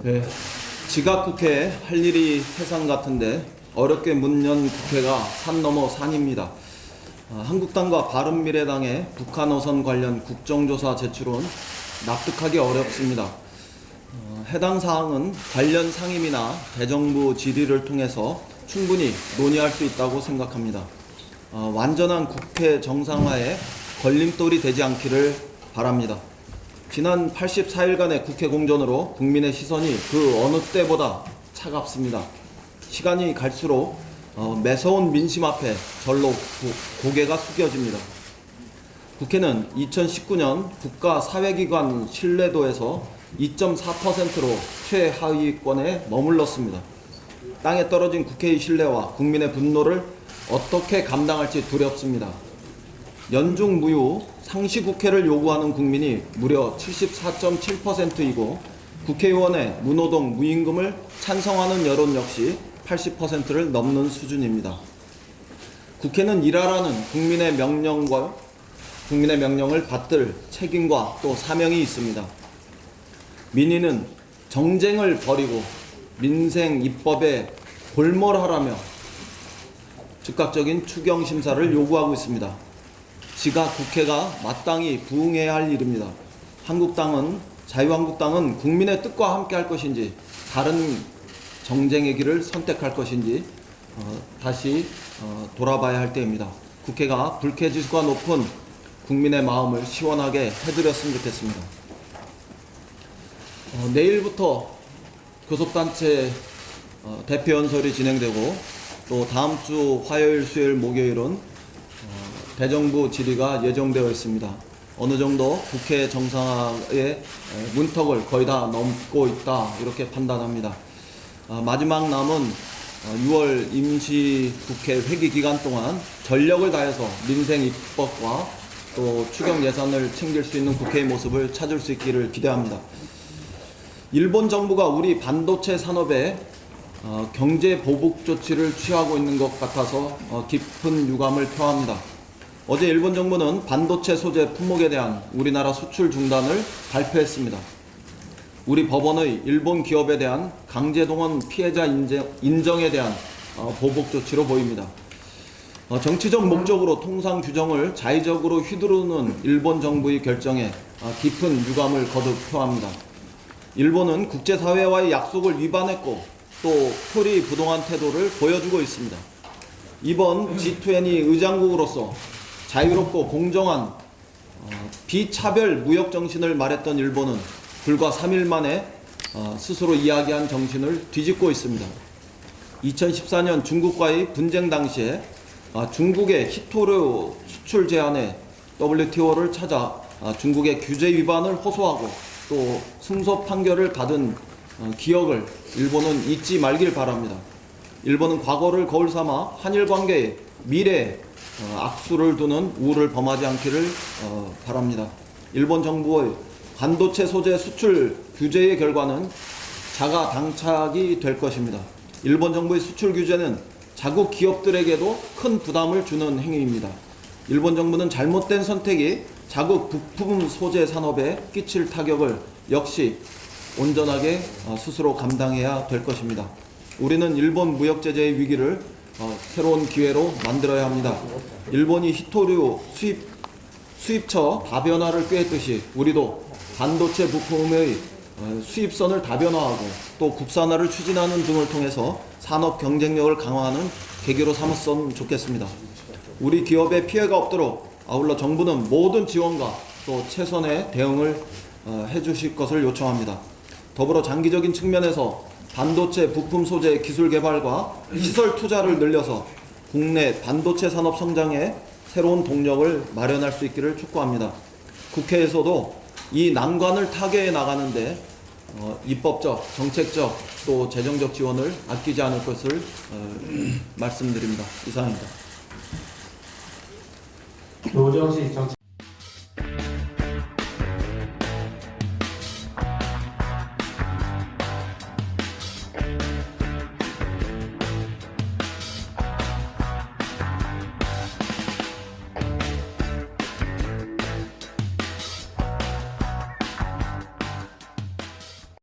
네, 지각국회 할 일이 세상 같은데 어렵게 문 연 국회가 산 넘어 산입니다. 한국당과 바른미래당의 북한 어선 관련 국정조사 제출은 납득하기 어렵습니다. 해당 사항은 관련 상임이나 대정부 질의를 통해서 충분히 논의할 수 있다고 생각합니다. 완전한 국회 정상화에 걸림돌이 되지 않기를 바랍니다. 지난 84일간의 국회 공전으로 국민의 시선이 그 어느 때보다 차갑습니다. 시간이 갈수록 매서운 민심 앞에 절로 고개가 숙여집니다. 국회는 2019년 국가사회기관 신뢰도에서 2.4%로 최하위권에 머물렀습니다. 땅에 떨어진 국회의 신뢰와 국민의 분노를 어떻게 감당할지 두렵습니다. 연중무휴 상시국회를 요구하는 국민이 무려 74.7%이고 국회의원의 무노동 무임금을 찬성하는 여론 역시 80%를 넘는 수준입니다. 국회는 일하라는 국민의 명령을 받들 책임과 또 사명이 있습니다. 민의는 정쟁을 벌이고 민생 입법에 골몰하라며 즉각적인 추경심사를 요구하고 있습니다. 지각 국회가 마땅히 부응해야 할 일입니다. 자유한국당은 국민의 뜻과 함께 할 것인지 다른 정쟁의 길을 선택할 것인지 다시 돌아봐야 할 때입니다. 국회가 불쾌지수가 높은 국민의 마음을 시원하게 해드렸으면 좋겠습니다. 내일부터 교섭단체 대표연설이 진행되고 또 다음 주 화요일, 수요일, 목요일은 대정부 질의가 예정되어 있습니다. 어느 정도 국회 정상화의 문턱을 거의 다 넘고 있다 이렇게 판단합니다. 마지막 남은 6월 임시국회 회기 기간 동안 전력을 다해서 민생 입법과 또 추경 예산을 챙길 수 있는 국회의 모습을 찾을 수 있기를 기대합니다. 일본 정부가 우리 반도체 산업에 경제 보복 조치를 취하고 있는 것 같아서 깊은 유감을 표합니다. 어제 일본 정부는 반도체 소재 품목에 대한 우리나라 수출 중단을 발표했습니다. 우리 법원의 일본 기업에 대한 강제동원 피해자 인정에 대한 보복 조치로 보입니다. 정치적 목적으로 통상 규정을 자의적으로 휘두르는 일본 정부의 결정에 깊은 유감을 거듭 표합니다. 일본은 국제사회와의 약속을 위반했고 또 표리부동한 태도를 보여주고 있습니다. 이번 G20 의장국으로서 자유롭고 공정한 비차별 무역 정신을 말했던 일본은 불과 3일 만에 스스로 이야기한 정신을 뒤집고 있습니다. 2014년 중국과의 분쟁 당시에 중국의 히토류 수출 제한에 WTO를 찾아 중국의 규제 위반을 호소하고 또 승소 판결을 받은 기억을 일본은 잊지 말길 바랍니다. 일본은 과거를 거울 삼아 한일 관계에 미래에 악수를 두는 우를 범하지 않기를 바랍니다. 일본 정부의 반도체 소재 수출 규제의 결과는 자가 당착이 될 것입니다. 일본 정부의 수출 규제는 자국 기업들에게도 큰 부담을 주는 행위입니다. 일본 정부는 잘못된 선택이 자국 부품 소재 산업에 끼칠 타격을 역시 온전하게 스스로 감당해야 될 것입니다. 우리는 일본 무역제재의 위기를 새로운 기회로 만들어야 합니다. 일본이 히토류 수입처 다변화를 꾀했듯이 우리도 반도체 부품의 수입선을 다변화하고 또 국산화를 추진하는 등을 통해서 산업 경쟁력을 강화하는 계기로 삼았으면 좋겠습니다. 우리 기업에 피해가 없도록 아울러 정부는 모든 지원과 또 최선의 대응을 해주실 것을 요청합니다. 더불어 장기적인 측면에서 반도체 부품 소재 기술 개발과 시설 투자를 늘려서 국내 반도체 산업 성장에 새로운 동력을 마련할 수 있기를 촉구합니다. 국회에서도 이 난관을 타개해 나가는데 입법적, 정책적 또 재정적 지원을 아끼지 않을 것을 말씀드립니다. 이상입니다. 노정식 정치